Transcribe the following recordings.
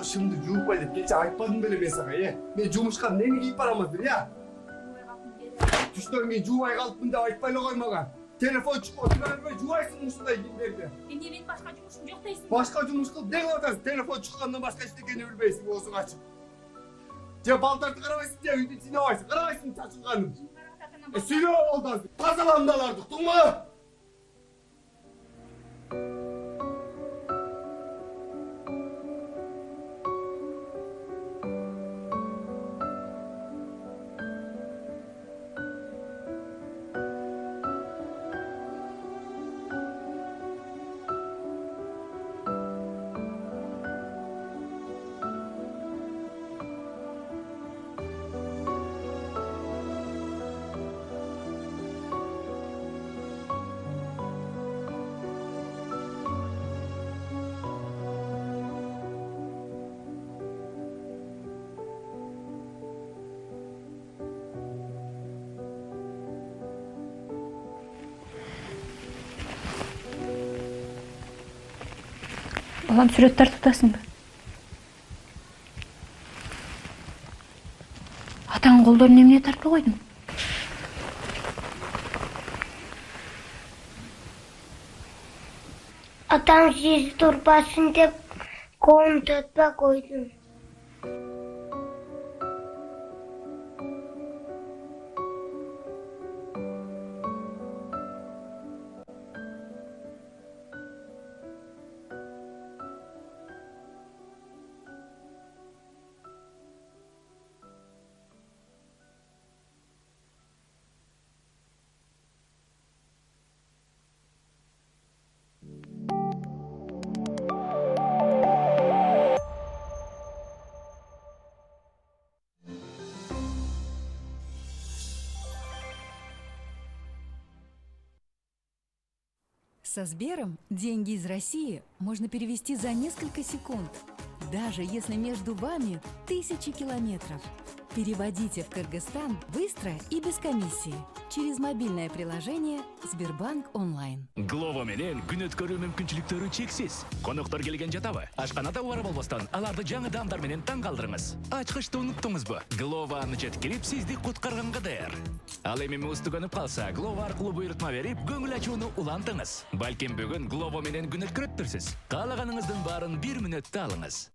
Şimdi жуупай деп кече айтпадым беле мен сага, мен жумушка эмне кийип барамын ya? Түштөн мен жуубай калыпмын деп айтпай эле кой мага. Телефон чыкып отура бербей жуубайсың ушундай кийимдерди. Эмне мен башка жумушум жок дейсиң? Башка жумуш кылып не кылып атасың? Телефон чыккандан башка эчтекени билбейсиң, оозуң ачык. Же балдарды карабайсың, же үйдү сыйнабайсың, карабайсың чачылганын. Сүйлөп болду азыр. Тазаламдалардык, тугма? Балам, сүрөттөр тутасыңбы? Атаңын колдорун эмне тартпай койдуң? Атам сиз турбасын деп колун татпай койдум. Со Сбером деньги из России можно перевести за несколько секунд, даже если между вами тысячи километров. Переводите в Кыргызстан быстро и без комиссии через мобильное приложение Сбербанк онлайн. Glovo менен күн өткөрүү мүмкүнчүлүктөрү чексиз. Коноктор келген жатабы? Ашканада бар болбостон, аларды жаңы даамдар менен таң калтырыңыз. Ачкычты уnuттуңузбу? Glovo аны жеткирип, сизди куткарганга даяр. Ал эми устуганып калса, Glovo аркылуу буйрутма берип, көңүл ачууну улантыңыз. Балким бүгүн Glovo менен күн өткөрөптүрсүз. Каалаганыңыздын баарын 1 мүнөттө алыңыз.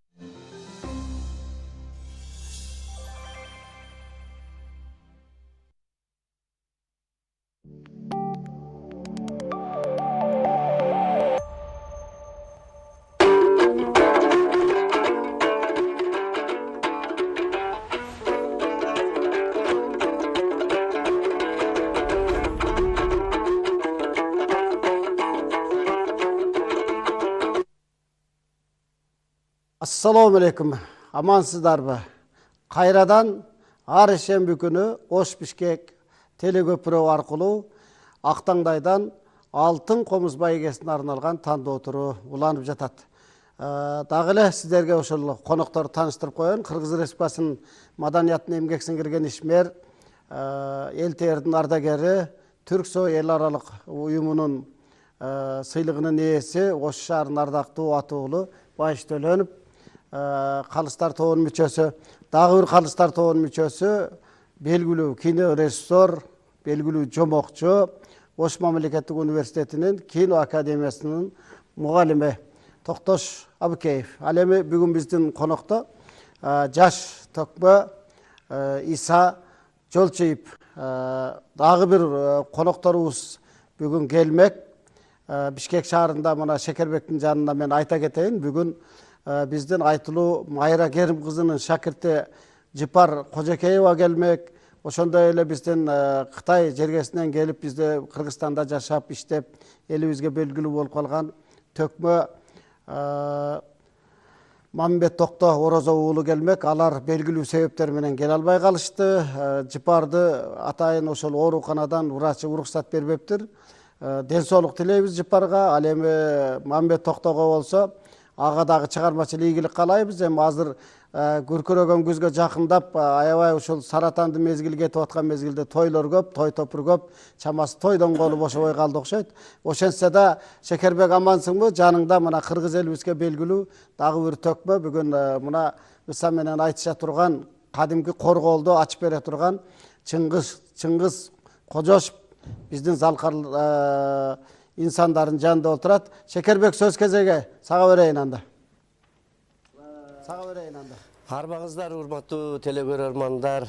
Assalamu alaikum. Amansızdarбы? Кайрадан ар ишемби күнү Ош Бишкек телекөпүрө аркылуу Актаңдайдан алтын комуз байгесине арналган тандоо туру уланып жатат. Дагы эле сиздерге ошол конокторду тааныштырып коеюн. Кыргыз Республикасынын маданиятына эмгек сиңирген ишмер, эл тердин ардагери, Түрксой эл аралык уюмунун сыйлыгынын ээси, Ош шаарынын ардактуу атуулу Байыш Төлөнов, Калыстар тобунун мүчөсү, дагы бир Калыстар тобунун мүчөсү, белгилүү кино режиссер, белгилүү жомокчу, Ош мамлекеттик университетинин кино академиясынын мугалими Токтош Абыкеев. Ал эми бүгүн биздин конокто жаш төкмө Иса Жолчуев, дагы бир конокторубуз бүгүн келмек. Бишкек шаарында мына Шекербектин жанында мен айта кетейин. Бүгүн биздин айтылуу Майра Керим кызынын шакирти Жыпар Кожокеева келмек. Ошондой эле биздин Кытай жергесинен келип бизде Кыргызстанда жашап, иштеп, элибизге белгилүү болуп калган төкмө Мамбет Токто Орозов уулу келмек. Алар белгилүү себептер менен келе албай калышты. Жыпарды атайын ошол ооруканадан врачы уруксат бербептир. Ден соолук тилейбиз Жыпарга. Ал эми Мамбет Токтого болсо ага дагы чыгармачыл ийгилик каалайбыз. Эми азыр күркүрөгөн күзгө жакындап аябай ушул саратанды мезгили кетип аткан мезгилде тойлор көп, той топур көп, чамасы тойдон колу бошобой калды окшойт. Ошентсе да Шекербек амансыңбы? Жаныңда мына кыргыз элибизге белгилүү дагы бир төкмө бүгүн мына ыса менен айтыша турган кадимки корголду ачып бере турган Чыңгыз Кожошов биздин залкар инсандардын жанында отурат. Шекербек сөз кезеге сага берейин анда. Сага берейин анда. Арбаңыздар, урматтуу телекөрөрмандар,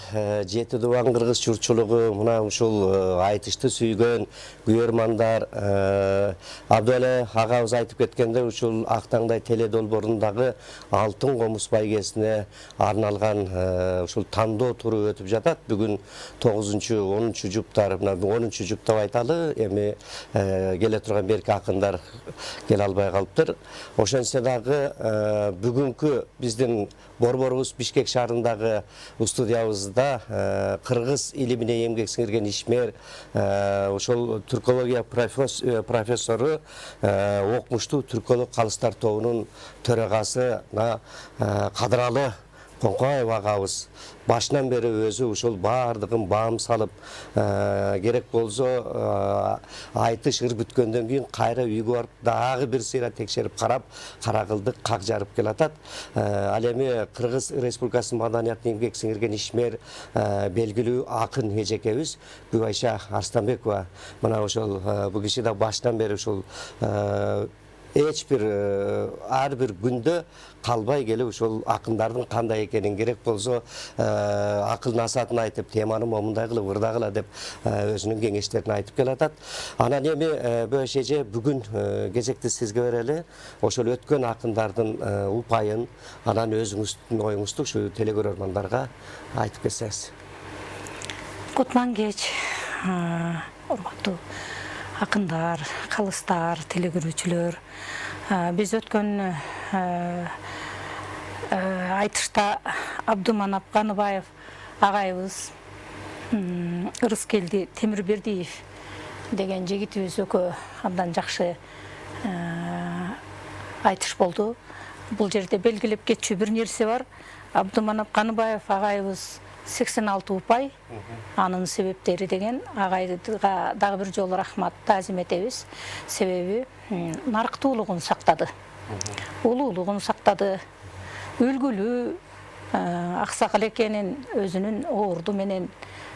Жети Дубан кыргыз журтчулугу мына ушул айтышты сүйгөн күйөрмандар, Абдуэле агабыз айтып кеткенде ушул Актаңдай теле долбоорундагы Алтын комуз байгесине арналган ушул тандоо туру өтүп жатат. Бүгүн 9-10 жуптар, мына 10 жуп деп айталы, эми келе турган берки акындар келе албай калыптыр. Ошентсе дагы бүгүнкү биздин борборубуз Бишкек шаарындагы студиябызда кыргыз илимине эмгек сиңирген ишмер, ошол түркология профессору, окумуштуу түрколог калыстар тобунун төрагасы Кадыралы Коңкоев агабыз башынан бери өзү ушул баардыгын баам салып, керек болсо айтыш ыр бүткөндөн кийин кайра үйгө барып дагы бир сыйра текшерип карап, каракылдык как жарып келатат. Ал эми Кыргыз Республикасынын маданиятына эмгек сиңирген ишмер, белгилүү акын эжекебиз Бүбайша Арстанбекова мына ошол бул киши да башынан бери ушул эч бир ар бир күндө калбай келип ушул акындардын кандай экенин, керек болсо акыл насаатын айтып, теманы момундай кылып, ырдагыла деп өзүнүн кеңештерин айтып келатат. Анан эми Бүбайш эже бүгүн кезекти сизге берели. Ошол өткөн акындардын упайын, анан өзүңүздүн оюңузду ушу телекөрөрмандарга айтып кетсеңиз. Кутман кеч, урматтуу акындар, калыстар, телекөрүүчүлөр. Биз өткөн айтышта Абдуманап Каныбаев агайыбыз, Ырыскелди Темирбердиев деген жигитибиз экөө абдан жакшы айтыш болду. Бул жерде белгилеп кетчү бир нерсе бар. Абдуманап Каныбаев агайыбыз 86 упай, анын себептери деген агайга дагы бир жолу рахмат таазим этебиз. Себеби нарыктуулугун сактады, улуулугун сактады, үлгүлүү аксакал экенин өзүнүн оорду менен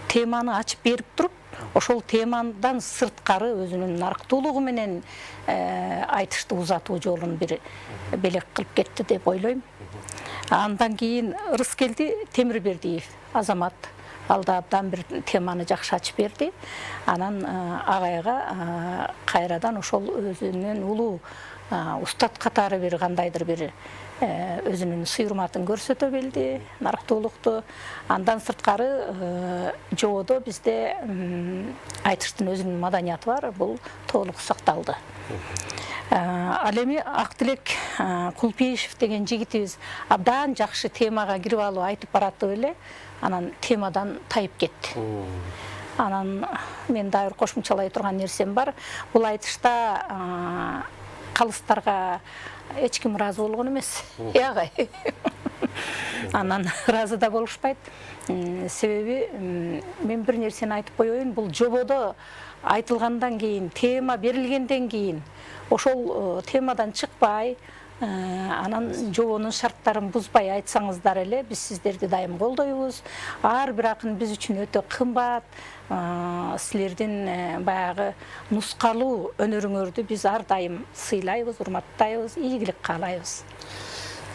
теманы ачып берип туруп, ошол темадан сырткары өзүнүн нарыктуулугу менен айтышты узатуу жолун бир белек кылып кетти деп ойлойм. Андан кийин Ырыскелди Темирбердиев азамат алда абдан бир теманы жакшы ачып берди. Анан агайга кайрадан ошол өзүнүн улуу устат катары бир кандайдыр бир өзүнүн сый-урматын көрсөтө билди, нарыктуулукту. Андан сырткары жободо бизде айтыштын өзүнүн маданияты бар, бул толук сакталды. Ал эми Актилек Кулпиишев деген жигитибиз абдан жакшы темага кирип алып айтып баратып эле, анан темадан тайып кетти. Анан мен дагы бир кошумчалай турган нерсем бар. Бул айтышта калыстарга эч ким ыраазы болгон эмес. Агай. Анан ыраазы да болушпайт. Себеби мен бир нерсени айтып коеюн, бул жободо айтылгандан кийин, тема берилгенден кийин ошол темадан чыкпай, анан жобонун шарттарын бузбай айтсаңыздар эле, биз сиздерди дайым колдойбуз. Ар бир акын биз үчүн өтө кымбат. Силердин баягы нускалуу өнөрүңөрдү биз ар дайым сыйлайбыз, урматтайбыз, ийгилик каалайбыз.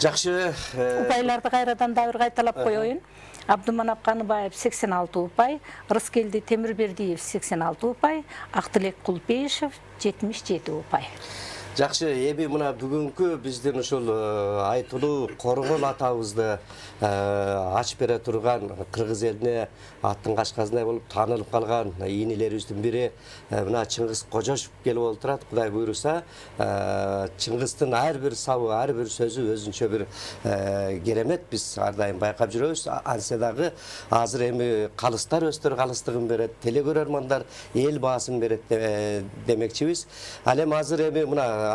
Жакшы. Упайларды кайрадан да бир кайталап коеюн. Абдуманап Каныбаев 86 упай, Ырыскелди Темирбердиев 86 упай, Актилек Кулпиишев 77 упай. Жакшы, эми мына бүгүнкү биздин ушул айтылуу Коргол атабызды ачып бере турган, кыргыз элине аттын кашказындай болуп таанылып калган ийнелерибиздин бири мына Чыңгыз Кожошов келип отурат. Кудай буйруса, Чыңгыздын ар бир сабы, ар бир сөзү өзүнчө бир керемет. Биз ар дайым байкап жүрөбүз. Ансе дагы азыр эми калыстар өстөр калыстыгын берет, телекөрөрмандар эл баасын берет демекчибиз. Ал эми азыр эми мына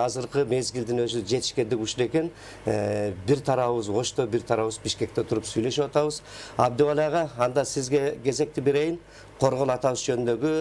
азыркы мезгилдин өзү жетишкендик ушул экен. Бир тарабыбыз Ошто, бир тарабыбыз Бишкекте туруп сүйлөшүп атабыз. Абдыбали ага, анда сизге кезекти берейин. Коргол атабыз жөнүндөгү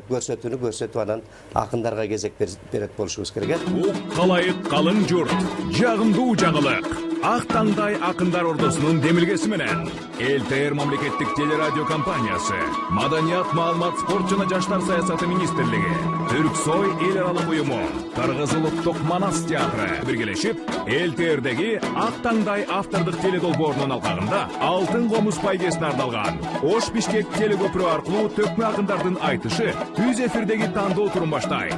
көрсөтүүнү көрсөтүп анан акындарга кезек берет болушубуз керек. Ук калайык калың журт, жагымдуу жаңылык. Ак таңдай акындар ордосунун демилгеси менен ЛТР мамлекеттик телерадио компаниясы, Маданият, маалымат, спорт жана жаштар саясаты министрлиги, Түрксой эл аралык уюму, Кыргыз улуттук Манас театры биргелешип, ЛТРдеги Ак таңдай автордук теледолбоорунун алкагында Алтын комуз байгесине ардалган Ош Бишкек телекөпүрү аркылуу төкмө акындардын айтышы түз эфирдеги тандоо турун баштайт.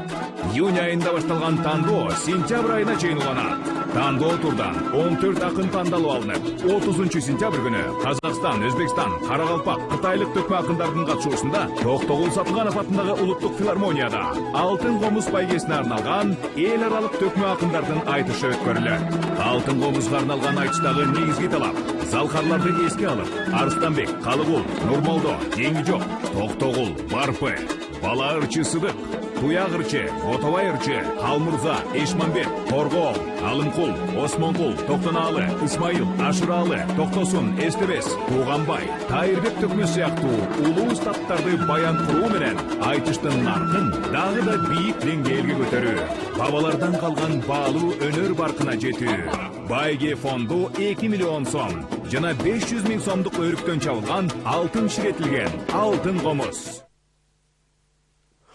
Июнь айында башталган тандоо сентябрь айына чейин уланат. Тандоо турдан 14 акын тандалып алынып, 30 сентябрь күнү Казакстан, Өзбекстан, Каракалпак, Кытайлык төкмө акындардын катышуусунда Токтогул Сатылганов атындагы улуттук филармонияда Алтын комуз байгесине арналган эл аралык төкмө акындардын айтышы өткөрүлөт. Алтын комузга арналган айтыштагы негизги талап залкарларды эске алып, Арыстанбек, Калыгул, Нурмолдо, Деңижок, Токтогул, Барпы, Бала ырчы Сыдык, Туяк ырчы, Отобай ырчы, Халмурза, Эшмамбет, Торгол, Алымкул, Осмонкул, Токтонаалы, Исмайыл, Ашыралы, Токтосун, Эстебес, Туганбай, Тайырбек төкмө сыяктуу улуу устаттарды баян куруу менен айтыштын наркын дагы да бийик деңгээлге көтөрүү, бабалардан калган баалуу өнөр баркына жетүү. Байге фонду 2 миллион сом жана 500 миң сомдук өрүктөн чабылган алтын ширетилген алтын комуз.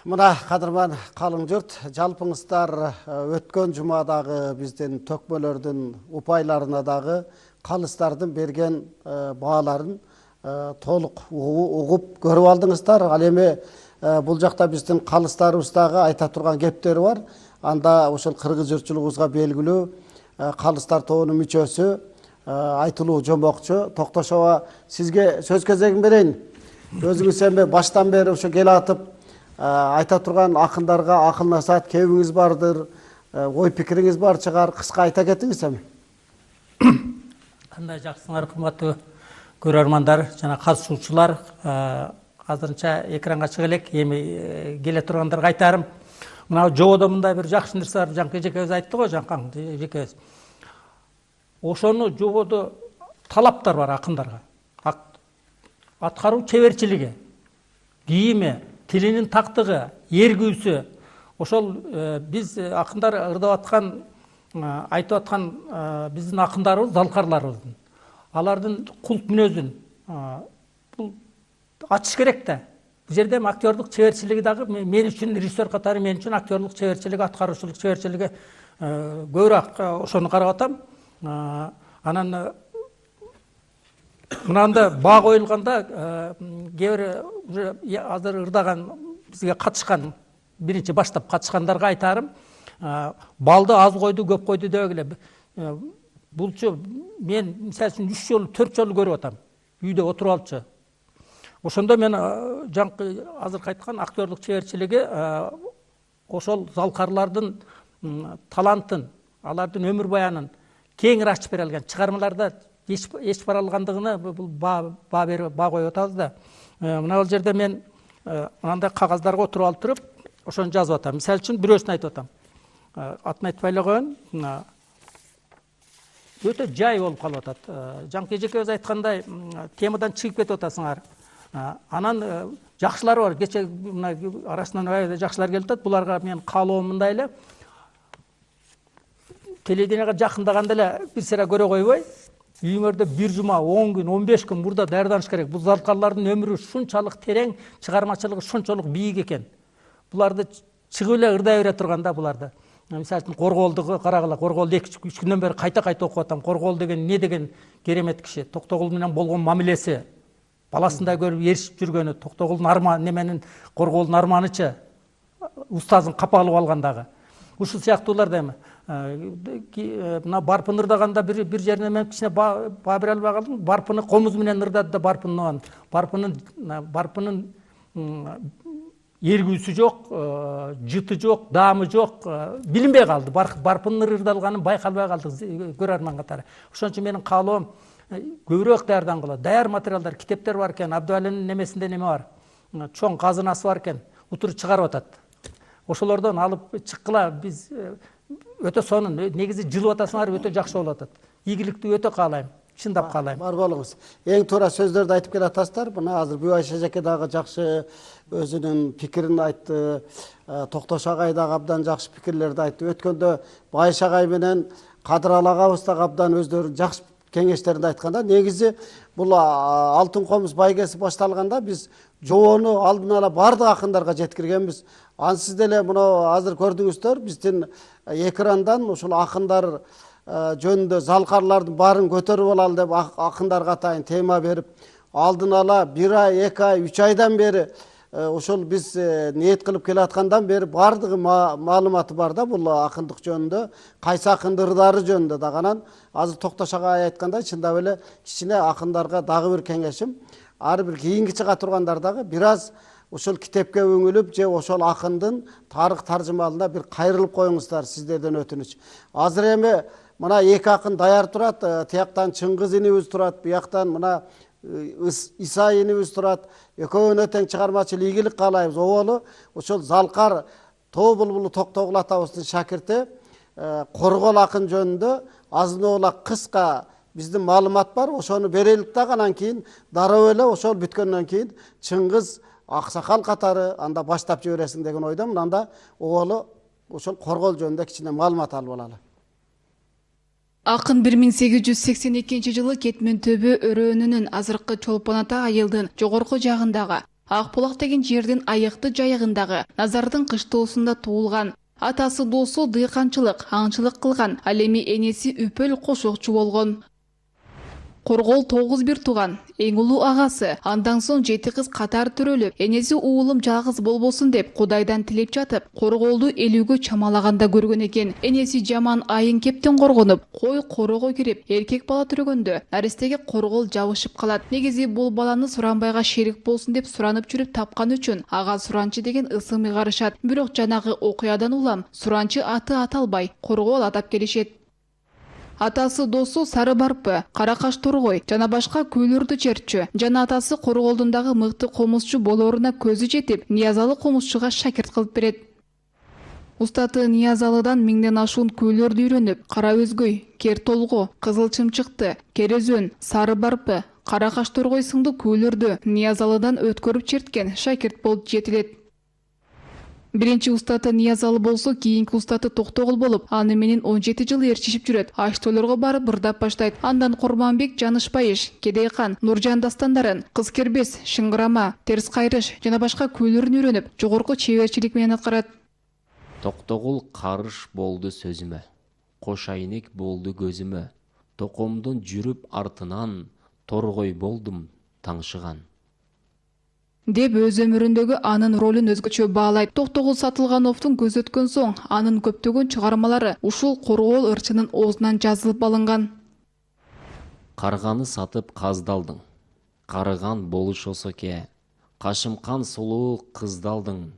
Мына кадырман калың жұрт, жалпыңыздар өткөн жумадагы биздин төкмөлөрдүн упайларына дагы калыстардын берген бааларын толук угуп көрүп алдыңыздар. Ал эми бул жакта биздин калыстарыбыздагы айта турган кептери бар. Анда ошол кыргыз журтчулугубузга белгилүү калыстар тобунун мүчөсү айтылуу жомокчу Токтошова сизге сөз кезегин берейин. Өзүңүз эми баштан бери ошо келе атып айта турган акындарга акыл насаат кебиңиз бардыр, ой пикириңиз бар чыгар, кыска айта кетиңиз эми. Кандай жаксыңар, кымбаттуу көрөрмандар жана катышуучулар. Азырынча экранга чыга элек, эми келе тургандарга айтарым. Мына жободо мындай бир жакшы нерсе бар, Жаңкы эжекебиз айтты го, Жаңкаң эжекебиз. Ошону жободо талаптар бар акындарга. Аткаруу чеберчилиги, кийими, тилинин тактыгы, эргүүсү. Ошол биз акындар ырдап аткан, айтып аткан биздин акындарыбыз, залкарларыбыздын. Алардын култ мүнөзүн бул ачыш керек да. Бул жерде актерлук чеберчилиги дагы мен үчүн, режиссер катары мен үчүн актерлук чеберчилиги, аткаруучулук чеберчилиги көбүрөөк ошону карап атам. Анан мынанда баа коюлганда кээ бир азыр ырдаган бизге катышкан, биринчи баштап катышкандарга айтарым, балды аз койду, көп койду дебегиле. Булчу мен мисалы үчүн 3 жолу, 4 жолу көрүп атам. Үйдө отуруп алчу. Ошондо мен Жаңкы азыр айткан актерлук чеберчилиги ошол залкарлардын талантын, алардын өмүр баянын кеңири ачып бере алган чыгармаларда эч бара алгандыгына бул баа коюп атабыз да. Мына бул жерде мен мындай кагаздарга отуруп алып туруп ошону жазып атам. Мисалы үчүн бирөөсүн айтып атам. Атын айтпай эле коеюн. Өтө жай болуп калып атат. Жаңкы эжекебиз айткандай темадан чыгып кетип атасыңар. Анан жакшылар бар. Кече мына арасынан аябай жакшылар келип атат. Буларга мен каалоом мындай эле. Телевиденияга жакындаганда эле бир сыра көрө койбой, үйүңөрдө 1 жума, 10 күн, 15 күн мурда даярданыш керек. Бул залкарлардын өмүрү шунчалык терең, чыгармачылыгы шунчалык бийик экен. Буларды чыгып эле ырдай бере турганда буларды. Мисалы үчүн Корголду карагыла, Корголду 2-3 күндөн бери кайта окуп атам. Коргол деген не деген керемет киши. Токтогул менен болгон мамилеси, баласында көрүп эришип жүргөнү, Токтогулдун арманы неменин, Корголдун арманычы, устазын капалып алгандагы. Ушул сыяктуулар да эми мына барпын ырдаганда бир жерине мен кичине баа бере албай калдым. Барпыны комуз менен ырдады да барпынын эргүүсү жок, жыты жок, даамы жок, билинбей калды. Барпынын ырдалганын байкалбай калды көрөрман катары. Ошон үчүн менин каалоом көбүрөөк даярдангыла. Даяр материалдар, китептер бар экен. Абдыбалинин немесинде неме бар? Чоң казынасы бар экен. Утур чыгарып атат. ошолордон алып чыккыла биз өтө сонун, негизи жылып атасыңар, өтө жакшы болуп атат. Ийгиликти өтө каалайм, чындап каалайм. Бар болуңуз. Эң туура сөздөрдү айтып келатасыздар. Мына азыр Бүйбайша эжеке дагы жакшы өзүнүн пикирин айтты. Токтош агай дагы абдан жакшы пикирлерди айтты. Өткөндө Байыш агай менен Кадыралы агабыз дагы абдан өздөрүнүн жакшы кеңештеринде айтканда, негизи бул алтын комуз байгеси башталганда биз жобону алдын ала бардык акындарга жеткиргенбиз. Ансыз деле мына азыр көрдүңүздөр, биздин экрандан ушул акындар жөнүндө залкарлардын баарын көтөрүп алалы деп акындарга атайын тема берип, алдын ала 1 ай, 2 ай, 3 айдан бери ошол биз ниет кылып келаткандан бери бардыгы маалыматы бар да бул акындык жөнүндө, кайсы акынды ырдары жөнүндө дагы. Анан азыр Токтош агай айткандай, чындап эле кичине акындарга дагы бир кеңешим, ар бир кийинки чыга тургандар дагы бир аз ушул китепке өңүлүп, же ошол акындын тарых таржымалына бир кайрылып коюңуздар, сиздерден өтүнүч. Азыр эми мына эки акын даяр турат, тияктан Чыңгыз инибиз турат, бияктан мына Иса инибиз турат. Экөөнө тең чыгармачыл ийгилик каалайбыз. Оболу ошол Залкар Тоо булбулу Токтогул атабыздын шакирти Коргол акын жөнүндө азын-оолак кыска биздин маалымат бар. Ошону берелик дагы, анан кийин дароо эле ошол бүткөндөн кийин Чыңгыз аксакал катары анда баштап жибересиң деген ойдомун. Анда оболу ошол Коргол жөнүндө кичине маалымат алып алалы. Акын 1882 жылы Кетмен төбө өрөөнүнүн азыркы Чолпон ата айылдын жогорку жагындагы Акбулак деген жердин айыкты жайыгындагы Назардын кыштоосунда туулган. Атасы досу дыйканчылык, аңчылык кылган, ал эми энеси Үпөл кошокчу болгон. Коргол 9 бир тууган, эң улуу агасы, андан соң 7 кыз катар төрөлүп, энеси уулум жалгыз болбосун деп Кудайдан тилеп жатып, Корголду элүүгө чамалаганда көргөн экен. Энеси жаман айын кептен коргонуп, кой корого кирип, эркек бала төрөгөндө, наристеге Коргол жабышып калат. Негизи бул баланы Суранбайга шерик болсун деп суранып жүрүп тапкан үчүн ага Суранчы деген ысым ыйгарышат. Бирок жанагы окуядан улам Суранчы аты аталбай, Коргол атап келишет. Атасы досу Сары Барпы, Каракаш Торгой жана башка күүлөрдү чертчү. Жана атасы Корголдун дагы мыкты комузчу болоруна көзү жетип, Ниязалы комузчуга шакирт кылып берет. Устаты Ниязалыдан 1000ден ашуун күүлөрдү үйрөнүп, Кара Өзгөй, Кер Толго, Кызыл Чымчыкты, Керезөн, Сары Барпы, Каракаш Торгой сынды күүлөрдү Ниязалыдан өткөрүп черткен шакирт болуп жетилет. Биринчи устаты Ниязалы болсо, кийинки устаты Токтогул болуп, аны менен 17 жыл ээрчишип жүрөт. Аш-тойлорго барып бырдап баштайт. Андан Курманбек, Жанышбайыш, Кедейкан, Нуржан дастандарын, Кыз Кербес, Шыңгырама, Терс Кайрыш жана башка күүлөрүн үйрөнүп, жогорку чеберчилик менен аткарат. Токтогул карыш болду сөзүмө, кош айнек болду көзүмө. Токомдун жүрүп артынан, Торгой болдум таңшыган. Деп өз өмүрүндөгү анын ролун өзгөчө баалайт. Токтогул Сатылгановдун көз өткөн соң анын көптөгөн чыгармалары ушул Коргол ырчынын оозунан жазылып алынган. Карганы сатып каздалдың, карыган болушосо ке, кашымкан сулуу кыздалдың.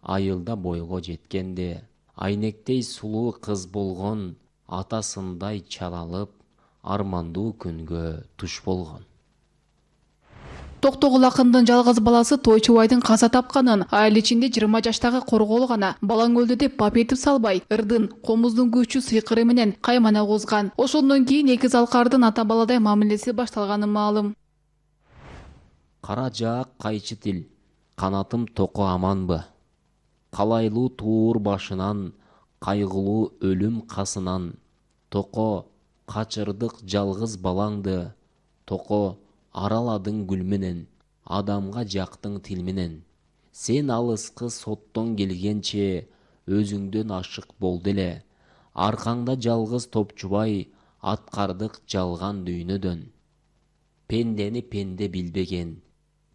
Айылда бойго жеткенде, айнектей сулуу кыз болгон, атасындай чалалып, армандуу күнгө туш болгон. Токтогул акындын жалгыз баласы Тойчубайдын каза тапканын, айыл ичинде 20 жаштагы Коргол гана балаң өлдү деп бап этип салбай, ырдын, комуздун күчү сыйкыры менен каймана козган. Ошондон кийин эки залкардын ата баладай мамилеси башталганы маалым. Кара жаак кайчы тил, канатым токо аманбы? Калайлуу туур башынан, кайгылуу өлүм касынан, токо качырдык жалгыз балаңды, токо араладың гүл менен, адамга жактың тил менен. Сен алыскы соттон келгенче, өзүңдөн ашык болду эле. Аркаңда жалгыз Топчубай, аткардык жалган дүйнөдөн. Пендени пенде билбеген,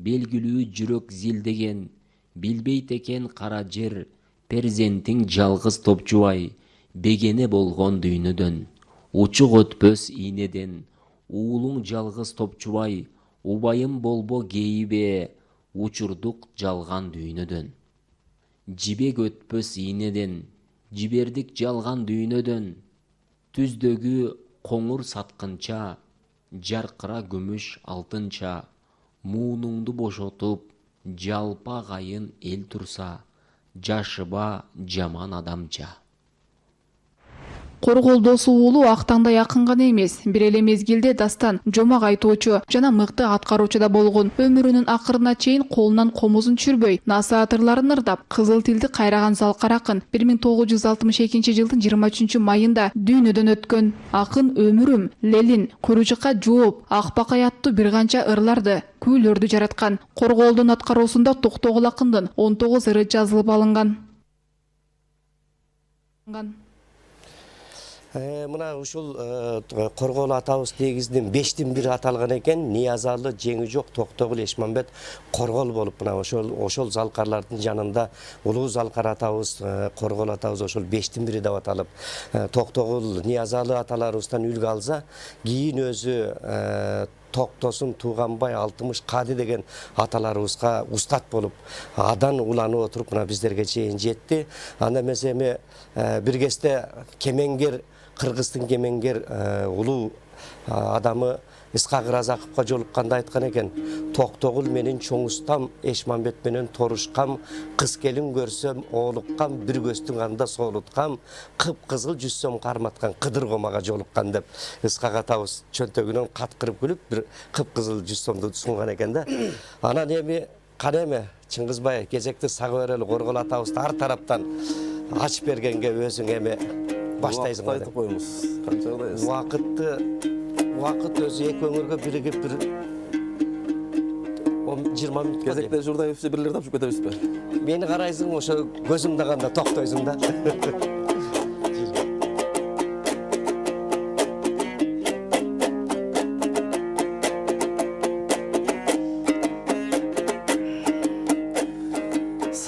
белгилүү жүрөк зилдеген, билбейт экен кара жер, перзентиң жалгыз Топчубай, бегене болгон дүйнөдөн. Учук өтпөс ийнеден, уулуң жалгыз Топчубай, убайым болбо кейбе, учурдук жалган дүйнөдөн. Жибек өтпөс ийнеден, жибердик жалган дүйнөдөн. Түздөгү коңур саткынча, жаркыра күмүш алтынча. Муунуңду бошотуп, жалпак айын эл турса, жашыба жаман адамча. Коргол Досу уулу Актаңдай акын гана эмес, бир эле мезгилде дастан, жомак айтуучу жана мыкты аткаруучу да болгон. Өмүрүнүн акырына чейин колунан комузун түшүрбөй, насаатырларын ырдап, кызыл тилди кайраган залкар акын 1962-жылдын 23 майында дүйнөдөн өткөн. Акын өмүрүм, Лелин, Көрүжүка жооп, Акбакай аттуу бир канча ырларды, күүлөрдү жараткан. Корголдун аткаруусунда Токтогул акындын 19 ыры жазылып алынган. Мына ушул Коргол атабыз негизинен 5тин бири аталган экен. Ниязалы, Жеңи жок, Токтогул, Эшмамбет, Коргол болуп мына ошол залкарлардын жанында улуу залкар атабыз, Коргол атабыз ошол 5тин бири деп аталып, Токтогул, Ниязалы аталарыбыздан үлгү алса, кийин өзү Токтосун, Тууганбай, Алтымыш, Кади деген аталарыбызга устат болуп, адан уланып отуруп мына биздерге чейин жетти. Анда эмес эми бир кезде кемеңгер, Кыргыздын кемеңгер улуу адамы Исхак Разаковго жолукканда айткан экен: Токтогул менин чоң устам, Эшмамбет менен торушкам, кыз келин көрсөм оолуккам, бир көздүн анда соолуткам, кыпкызыл жүзсөм карматкан кыдыргомага жолуккан деп Исхак атабыз чөнтөгүнөн кат кырып күлүп бир кыпкызыл жүзсөмдү сунган экен да. Анан эми кана эми Чыңгызбай кезекти сага берели, Коргол атабызды ар тараптан ачып бергенге өзүң эми баштайсың да. Айтып коюңуз. Канча кадайсыз? Вакыт өзү эки өңүргө биригип бир 20 мүнөт кезекте журдайбызчы бирлер тапшып кетебизби? Мени карайсың, ошо көзүңдө канда токтойсуң да.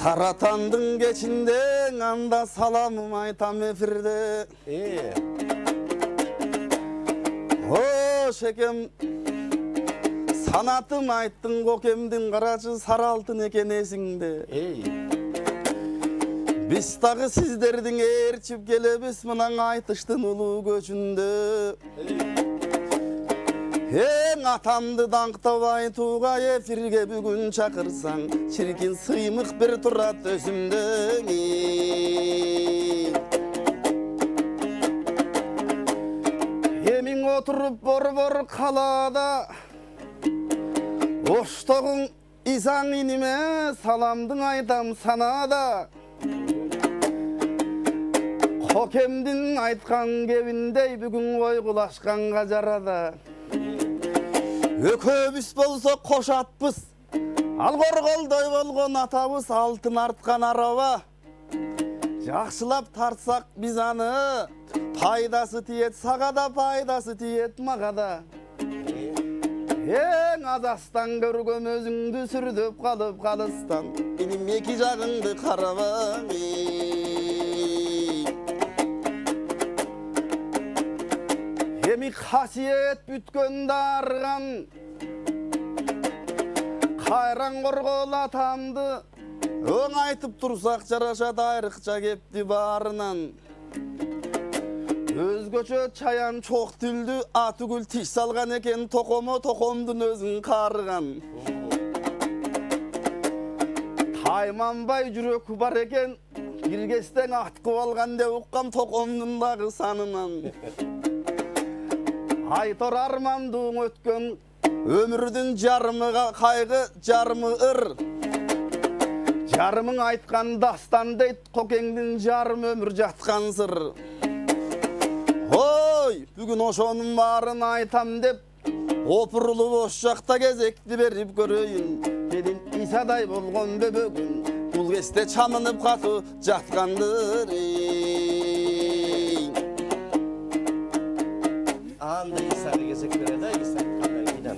Саратандын кечинде анда саламым айтам эфирде. О, шекем, санатым айттың кокемдин карачы сары алтын экен эсиңде. Биз дагы сиздердин ээрчип келебиз мынан айтыштын улуу көчүндө. Эң атамды даңктабай айтууга эфирге бүгүн чакырсаң, чиркин сыймык бир турат өзүмдө. Эмиң отуруп борбор калаада, оштогуң изаң иниме саламдың айтам санада. Кокемдин айткан кебиндей бүгүн койгулашканга жарада. Өкөбүз болсо кош атпыз, ал Корголдой болгон атабыз алтын арткан араба. Жакшылап тартсак биз аны, пайдасы тиет сага да, пайдасы тиет мага да. Эң азастан көргөм өзүңдү сүрдөп калып калыстан, менин эки жагыңды карабаң. Эми касиет бүткөн дарган, кайран Коргол атамды өң айтып турсак жарашат айрыкча кепти баарынан. Өзгөчө чаян чок тилдүү атүгүл тиш салган экен, токомо токомдун өзүн карыган. Тайманбай жүрөкү бар экен, киргестен аткып алган деп уккам токомдун дагы санынан. Айтор армандың өткөн өмүрдүн жарымы кайгы, жарымы ыр. Жарымың айткан дастан дейт, кокеңдин жарым өмүр жаткан сыр. Ой, бүгүн ошонун баарын айтам деп, опурулуп ош жакта кезекти берип көрөйүн. Менин Исадай болгон бөбөгүм бул кезде чамынып катуу жаткандыр. Андай Исаны кезек береді,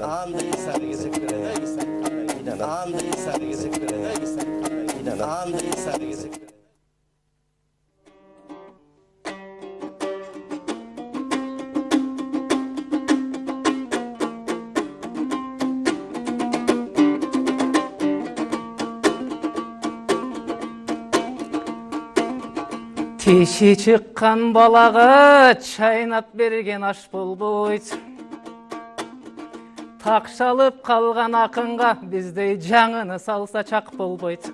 андай Исаны кезек береді, андай Исаны кезек береді, андай Исаны кезек береді. Тиши чыккан балага чайнап берген аш болбойт. Такшалып калган акынга биздей жаңыны салса чак болбойт.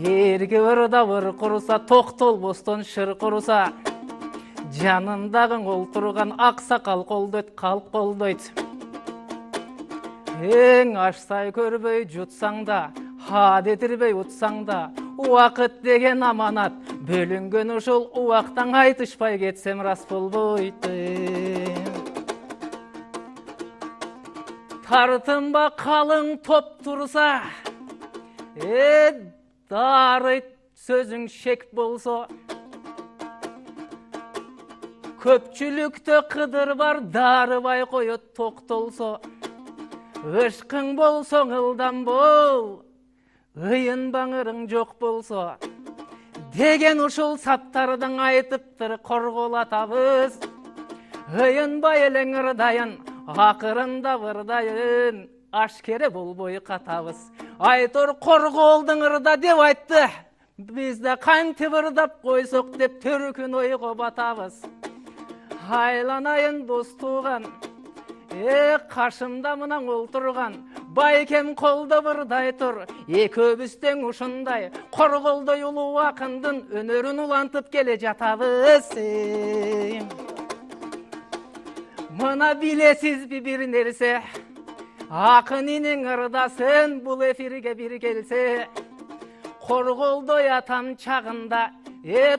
Ерге ырда құруса, тоқтолбостон шыр құруса, жанындағың олтырған ақсақал қолдойт, қалып қолдойт. Ең ашсай көрбей жұтсаң да, хад етірбей ұтсаң да, уақыт деген аманат, бөлінген ұшыл уақтан айтышпай кетсем рас болбойты. Тартынба қалың топ тұрса, дарыт сөзің шек болса, көпчілікті қыдыр бар, дарыбай қойыт тоқтолса, ұшқың болсоң ылдан бол, ұйын баңырың жоқ болса, деген ұшыл саптардың айтыптыр қорғолатабыз, ұйын байылың ырдайын, ақырында вырдайын, ашкере болбой қатабыз. Айтор қорғолдың ырда деп айтты, бізді қантып ырдап қойсық деп түркін ойға батабыз. Айланайын дос туған, қашымда мұнан олтырған, байкем қолды бірдай тұр, екөбістен ұшындай, қорғолды ұлы ақындың өнерін ұлантып келе жатабыз. Мұна білесіз бір нәрсе, ақынының ырдасын бұл эфирге бір келсе, қорғолды атам чағында,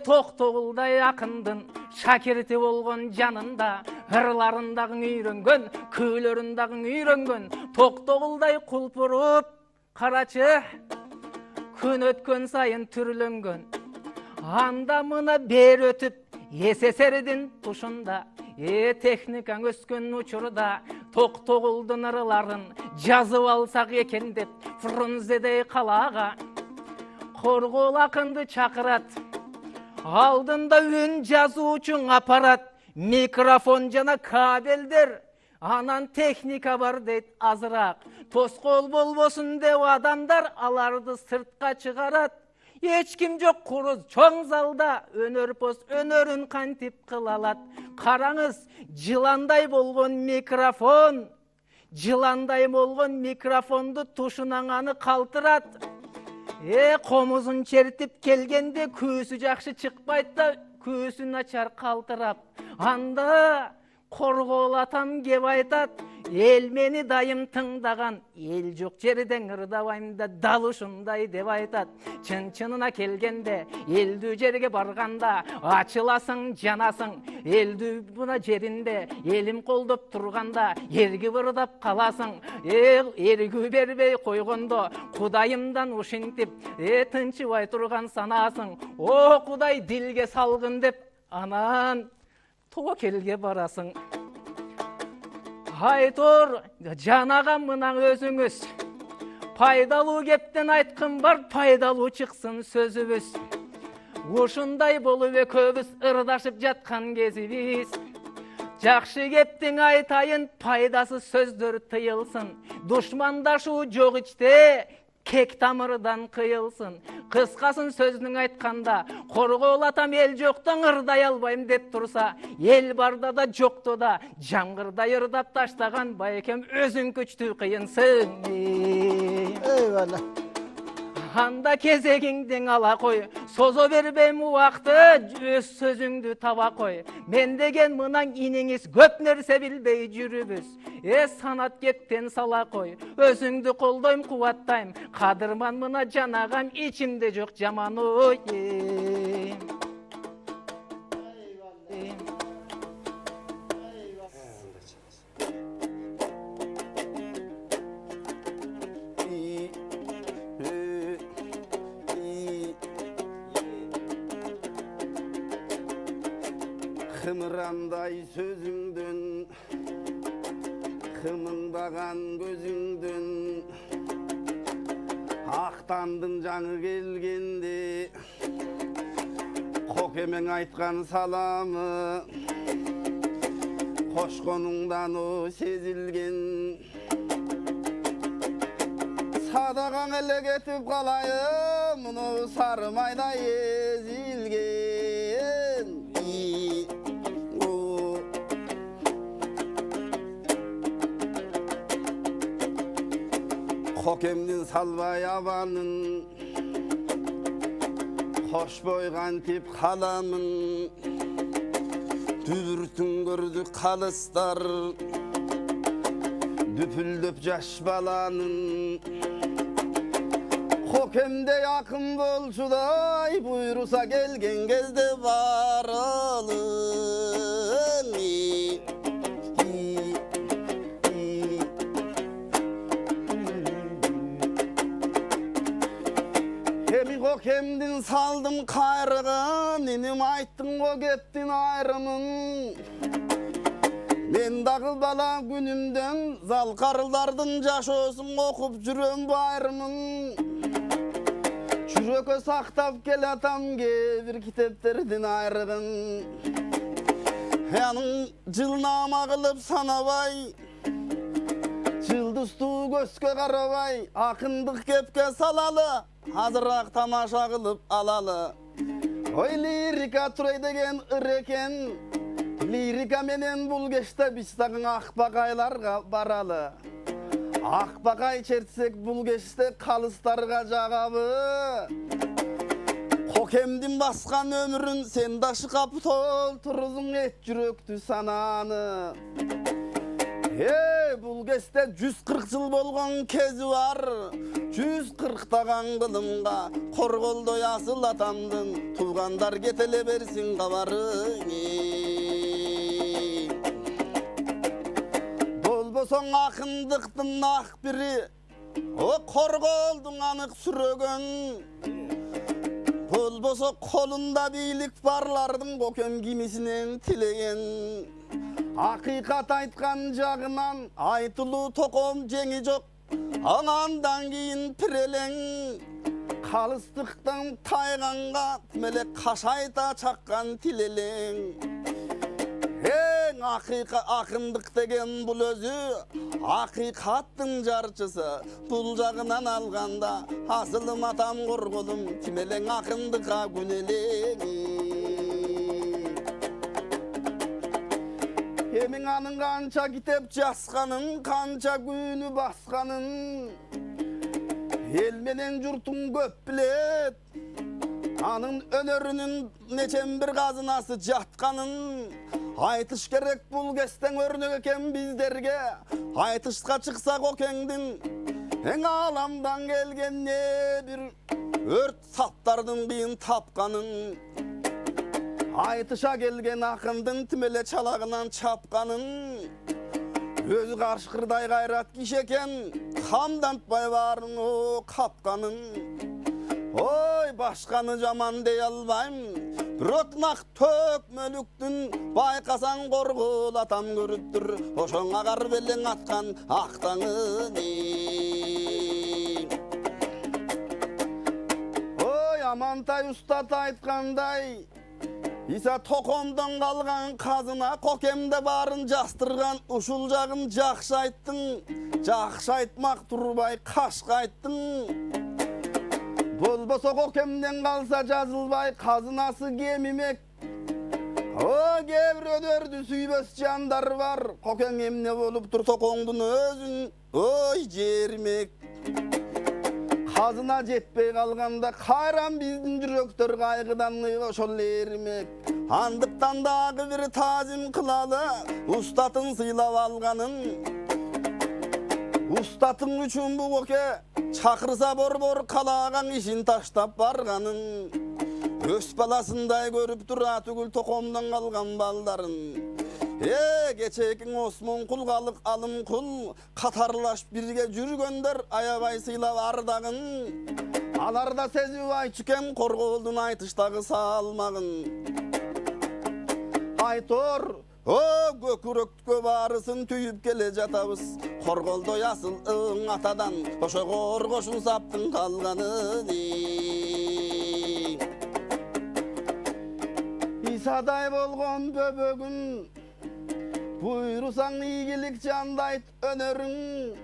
тоқтоғылдай ақындың шакерті болған жанында, ырларындағың үйренген, күйлеріндағың үйренген, тоқтоғылдай құлпырып, қарачы, күн өткен сайын түрленген. Анда мұна бер өтіп, СССРдің тұшында, техникаң өскен ұчырда, тоқтоғылдың ырыларын жазып алсақ екен деп, Фрунзедей қалаға қорғол ақынды чақырат. Алдында өн жазу үшін аппарат, микрофон жана кабелдер, анан техника бар дейт азырақ. Тосқол болбосын деп адамдар аларды сыртқа шығарат. Ешкім жоқ құрыз чоң залда, өнер пост өнерін қантип қылалат. Қараңыз, жыландай болған микрофон, жыландай болған микрофонды тушынан аны қалтырат. Қомызын чертіп келгенде көсі жақшы шықпайды, көсі начар қалтырап. Анда қорғол атам кеп айтат, ел мені дайым тыңдаған, ел жоқ жерден ырдабаймда дал ұшындай деп айтат. Чын-чынына келгенде, елді жерге барғанда, ачыласың, жанасың, елді бұна жерінде, елім қолдып тұрғанда, ергі бұрдап қаласың. Ергі бербей қойғанда, құдайымдан ұшынтіп, тыншыбай тұрған санасың. О, құдай дилге салғын деп, анан келге барасың. Айтор, жанаға мұнан өзіңіз, пайдалу кептен айтқым бар, пайдалу шықсын сөзіміз. Ошындай болу көбіз ырдашып жатқан кезіміз. Жақшы кептің айтайын, пайдасы сөздер тыйылсын. Дұшмандашу жоқ іште, кек тамырдан қиылсын. Қысқасын сөзінің айтқанда, қорғол атам ел жоқтан ырдай албайым деп тұрса, ел барда да жоқты да, жаңғырдай ырдап таштаған байекем өзің күшті қиынсың. Eyvallah. Анда кезегіңдің ала қой, созо бербейм уақты, өз сөзіңді таба қой. Мен деген мұнан инеңіз көп нәрсе білбей жүрібіз. Санат кептен сала қой, өзіңді қолдайм, қуаттайм. Қадырман мұна жанағам, içimде жоқ жаман ой. Қымырандай сөзіңден, қымыңдаған көзіңден, ақтандың жаңы келгенде, қокемен айтқан саламы, қошқоныңдан о сезілген. Садағаң әлі кетіп қалайым, мұны сарымайда езілген. Қокемден салбай абанын, Hoş boygan tip halamın Dübürtün gördü kalıstar Düpüldüp jaş balanın Kokemde yakın bolçuday Buyrusa gelgen gezde varalım Hemi kokemdin saldım kayrığın Ninim ayttın o gettin ayrımın Men dağı bala günümden Zalkarlardın jaşosun okup jürüm bayrımın Çürökö saktap gelatam ge bir kitepterdin ayrığın Yanın jılnama kılıp sanabay Jıldıztu göskö karabay Akındık kepke salalı Hazırak tamaşa kılıp alalı Oy lirika türey degen ıreken Lirika menen bul geçte bistagın akbakaylarga baralı Akbakay çertsek bul geçte kalıstarga jagabı Kokemdin baskan ömürün sen daşı kapı tolturuzun et jüröktü sananı Hey bul geçte 140 yıl bolgon kezi var 140 tagan kılımga Korgoldoy asıl atamdın Tuğandar getele bersin kabarın Dolboson akındıktın ak biri O korgoldun anık sürögön Bolboso kolunda bilik barlardın Kokem gimisinen tilegen Hakikat aytkan jagынан Aytılуу tokom jengi jok Anandan kiyin pireleң Kalыстыктан tayganга Melek kaşayta çakkan tileleң Eң akındık degen bul özü Hakikattın jarçısı Bul jagынан alganda Asılım atam korgolum Timeleң akındıka güneleң Emin anın kança kitep jaskanın Kança günü baskanın El menen jurtun köp bilet Anın önörünün neçen bir gazınası jatkanın Aytış gerek bul kesten örnök eken bizderge Aytışka çıksak o kendin En alamdan gelgen ne bir Ört saptardın kıyın tapkanın Aytışa gelgen akındın timele çalağından çapkanın Özü karşıkırday gayrat kişeken Hamdantbay varın o kapkanın Oy başkanı jaman dey albayım Bir otmak tök mölüktün Baykasan korgul atam görüttür Oşoň agar belen atkan aktanın Oy Amantay ustat aytkanday İsa tokomdan kalgan kazına Kokemde barın jastırgan Uşul jagın jakşı ayttın Jakşı aytmak turbay kaşka ayttın Bolboso kokemden kalsa жазılbay Kazınası gemimek O gevir ödördü süybös jandar var Koken emne bolup tur tokoңdun özün Oy jermek Kazına jetpey kalganda Kayran bizdin jüröktör kaygıdan oşol ermek Andıktan dagı bir tazim kılalı Ustatın sıylap alganın Ustatın üçün bu koke Çakırsa bor kalagan işin taştap barganın Öz balasınday görüp dura tügül tokomdan kalgan baldarın Geçekin Osman kulgalık alım kul Katarlaş birge jürgönder Ayabay sıylap ardagın Alarda sezibay çükem korgoldun aytıştagı salmagın Aytor o gökürökkö barısın tüyüp kele jatabız Korgoldoy asıl ığın atadan Oşo korgoşun saptın kalganı İsaday bolgon böbögün Buyrusan iyilik jandayt önörün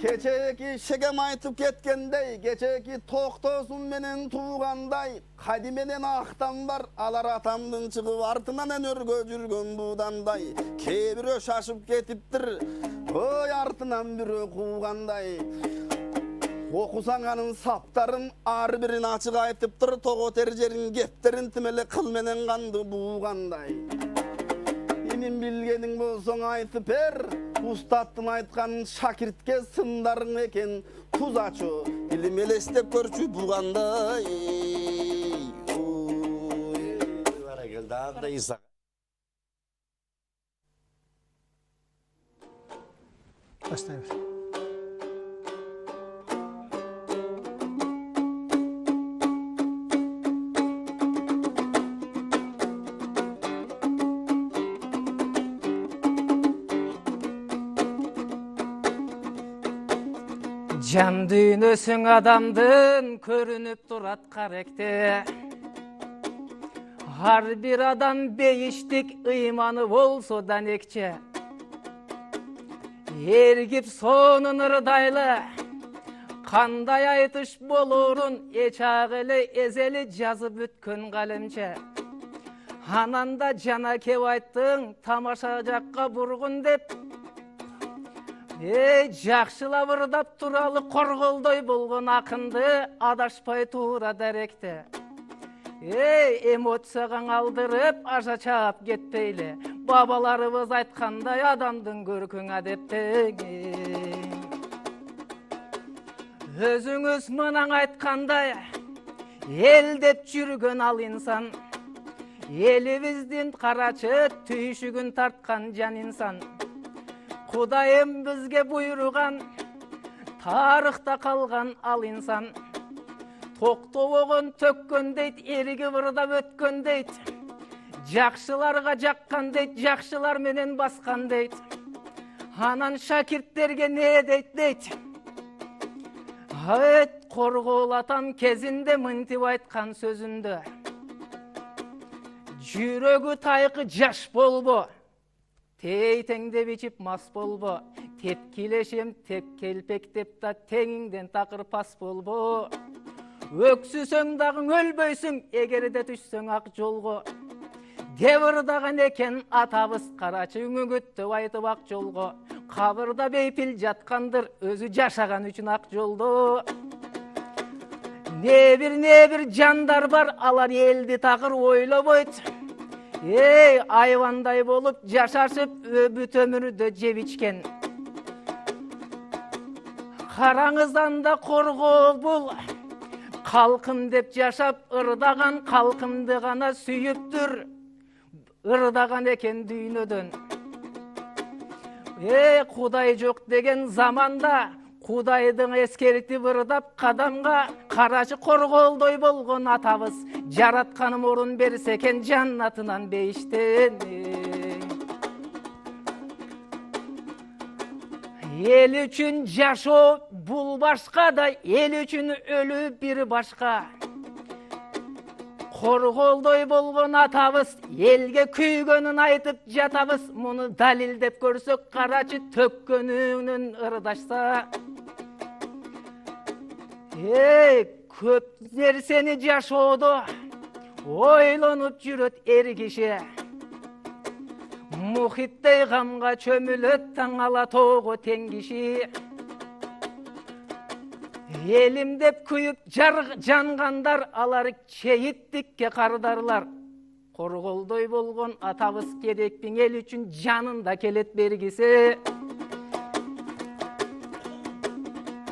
Keçeki şegem aytıp ketkendey Geçeki toktosun menen tuğanday Kadi menen aktan var Alar atamdın çıgıp artınan önörgö jürgön budanday Kebirö şaşıp ketiptir Oy artınan biri kuğanday Okusan anın saptарын ар birин açık aytıptır, togo terjerin gepterin timele kıl menen kandı buğanday. Emin bilgenin bolsoň aytıp ber, ustattın aytkan şakirtke sındarın eken tuz açı, dilim elestep körçü buğanday. Bana gel, daha da İsa. Başlayabilir. Can düğünösün adamdın körünüp durat karekte. Har bir adam beyiştik imanı bolso danekçe. Ergip sonun ırdaylı, kanday aytış bolurun eçağılı ezeli жазып бүткөн kalemçe. Hananda jana kep ayttың, tamaşa jakka burgun dep. Жақшылап ырдап туралы корголдой болгон акынды адашпай туура даректе. Эмоцияга алдырып аша чаап кетпейле. Бабаларыбыз айткандай адамдын көркүң адептең. Өзүңүз мынан айткандай эл деп жүргөн ал инсан. Элибиздин карачы түйшүгүн тарткан жан инсан. Kudayım bizge buyurgan, tarihta kalgan al insan. Toktoğun tökkön deyt, erigi vırda ötkön deyt. Jakşılarga jakkan deyt, jakşılar menen baskan deyt. Hanan şakirtlerge ne deyt. Evet, korgulatan kezinde mıntip aytkan sözünde. Jürögü tayqı jaş bolbo. Teytеңде бичип мас болбо, тепкилешем теп келпектеп да теңиңден такыр пас болбо. Өксүсөң дагы өлбөйсүң, эгерде түшсөң ак жолго. Девырдаган экен атабыз карачы үңүгүттүп айтып ак жолго. Кабырда бейпил жаткандыр, өзү жашаган үчүн ак жолдо. Не бир жандар бар, алар элди такыр ойлобойт. Айвандай болып жашашып бүт өмүрдө жеп ичкен. Караңыздан да коргол бул. Калкым деп жашап ырдаган калкымды гана сүйүптүр. Ырдаган экен дүйнөдөн. Кудай жок деген заманда Кудайдың эскертип ырдап кадамга карачы корголдой болгон атабыз жаратканым орун берсе экен жаннатынан бейиштен. Эл үчүн жашоо бул башка да, эл үчүн өлүү бир башка. Корголдой болгон атабыз элге күйгөнүн айтып жатабыз. Муну далилдеп көрсөк карачы төккөнүнөн ырдашса. Көп нерсени жашоодо ойлонуп жүрөт эр киши. Мухиттей камга чөмүлөт таң ала тоого тең киши. Элим деп күйүп жангандар, алар чейиттикке кардарлар. Корголдой болгон атабыз керекпиң эл үчүн жанында келет бергиси.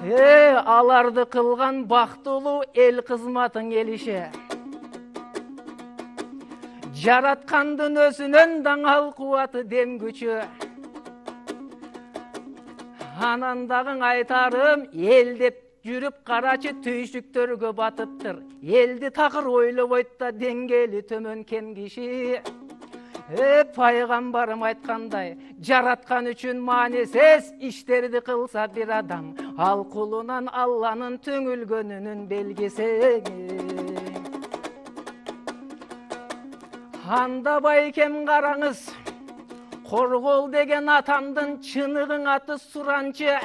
Аларды кылган бактылуу эл кызматын элише. Жараткандын өзүнөн даңал кубаты дем күчү. Анандагы айтарым эл деп жүрүп карачы түйшүктөргө батыптыр. Элди такыр ойлобойт да деңгели төмөн кем киши. Пайгамбарым айткандай, жараткан үчүн маанисиз иштерди кылса бир адам, ал кулунан Алланын түңүлгөнүнүн белгиси. Анда байкем караңыз, коргол деген атамдын чыныгың аты Суранчы.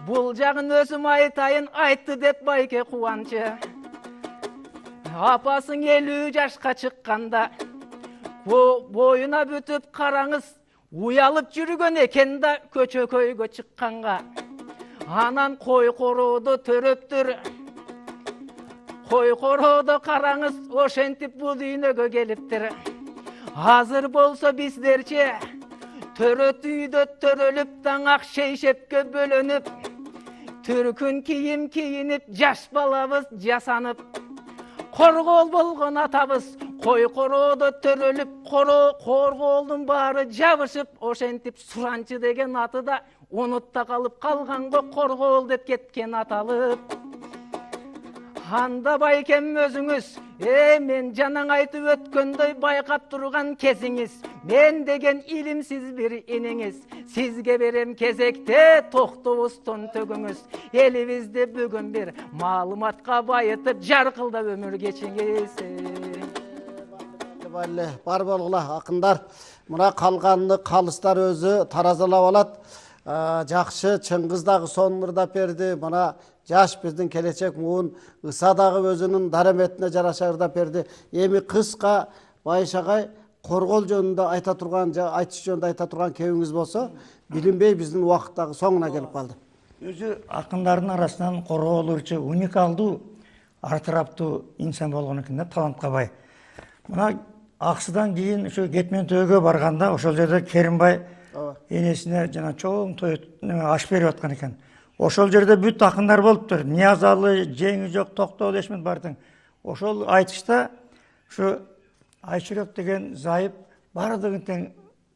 Бул жагын өзүм айтайын, айтты деп байке кубанчы. Апасың 50 жашка чыкканда боюна бүтүп караңыз, уялып жүргөн экен да көчө көйгө чыкканга. Анан кой корооду төрөптүр. Кой корооду караңыз, ошентип бул дүйнөгө келиптир. Азыр болсо биздерче төрөт үйдө төрөлүп, таң ак шейшепкө бөлөнүп, түркүн кийим кийинип, жаш балабыз жасанып, коргоол болгон атабыз кой короодо төрөлүп, коргоолдун баары жабышып, ошентип суранчы деген аты да унутта калып калганго коргоол деп кеткен аталып. Анда байкем өзүңүз, мен жанаң айтып өткөндөй байкап турган кезиңиз, мен деген илимсиз бир иниңиз, сизге берем кезекте токтобустун төгүңүз, элибизди бүгүн бир маалыматка байытып, жаркылдап өмүр кечиңиз. Бар болгула акындар, мына калганды калыстар өзү таразалап алат. Жакшы Чыңгыз дагы сонун мырдап берди. Мына жаш биздин келечек муун Ыса дагы өзүнүн дараметине жараша ырдап берди. Эми кыска Байыш агай коргол жөнүндө айта турган, айтыш жөнүндө айта турган кебиңиз болсо, билинбей биздин убакыт дагы соңуна келип калды. Өзү акындардын арасынан коргоол ырчы уникалдуу, артыраптуу инсан болгон экен да, талантка бай. Мына аксыдан кийин ошо Кетмен төбөгө барганда, ошол жерде Керимбай энесине жана чоң той аш берип аткан экен. Ошол жерде бүт акындар болуптур. Ниязалы, Жеңи жок, Токтогул Эшмет бардың. Ошол айтышта ушу Айчүрөк деген зайып баардыгын тең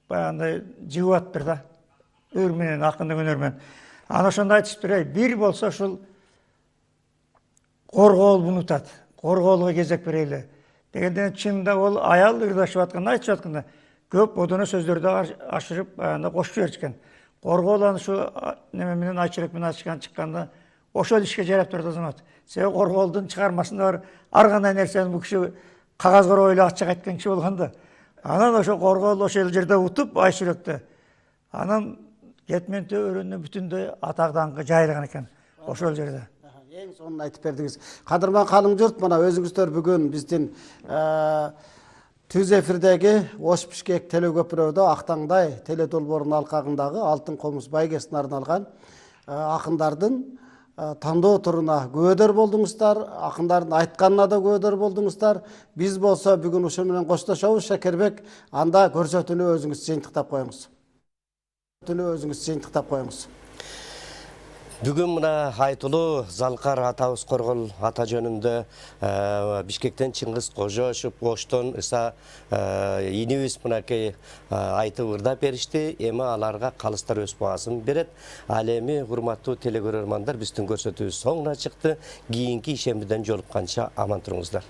баягындай жыгып атыптыр да. Өр менен, акындын өнөр менен. Ана ошондо айтышыптыр, бир болсо ушул коргоол унутат. Коргоолго кезек берели. Дегенден чынында ол аял ырдашып атканда, айтышып атканда көп одоно сөздөрдү ашырып, баягындай кошуп жиберишкен. Коргоол ушу неме менен Айчүрөк менен чыкканда ошол ишке жарап турат азамат. Себеби коргоолдун чыгармасында бар ар кандай нерсени бул киши кагаз короп эле ачык айткан киши болгон да. Анан ошо коргоол ошол жерде утуп Айчүрөктү. Анан Кетмен өрөөнүнө бүтүндөй атак даңкы жайылган экен ошол жерде. Эң сонун айтып бердиңиз. Кадырман калың журт, мына өзүңүздөр бүгүн биздин түз эфирдеги Ош Бишкек телекөпүрөдө Актаңдай теле долбоорунун алкагындагы Алтын комуз байгесине арналган акындардын тандоо туруна күбөдөр болдуңуздар, акындардын айтканына да күбөдөр болдуңуздар. Биз болсо бүгүн ушу менен коштошобуз. Шакербек, анда көрсөтүүнү өзүңүз жыйынтыктап коюңуз. Бүгүн мына айтылуу Залкар атабыз Коргол ата жөнүндө Бишкектен Чыңгыз Кожошев, Оштон Ыса инибиз мынакей айтып ырдап беришти. Эми аларга калыстар өз баасын берет. Ал эми урматтуу телекөрөрмандар, биздин көрсөтүүбүз соңуна чыкты. Кийинки ишембиден жолукканча аман туруңуздар.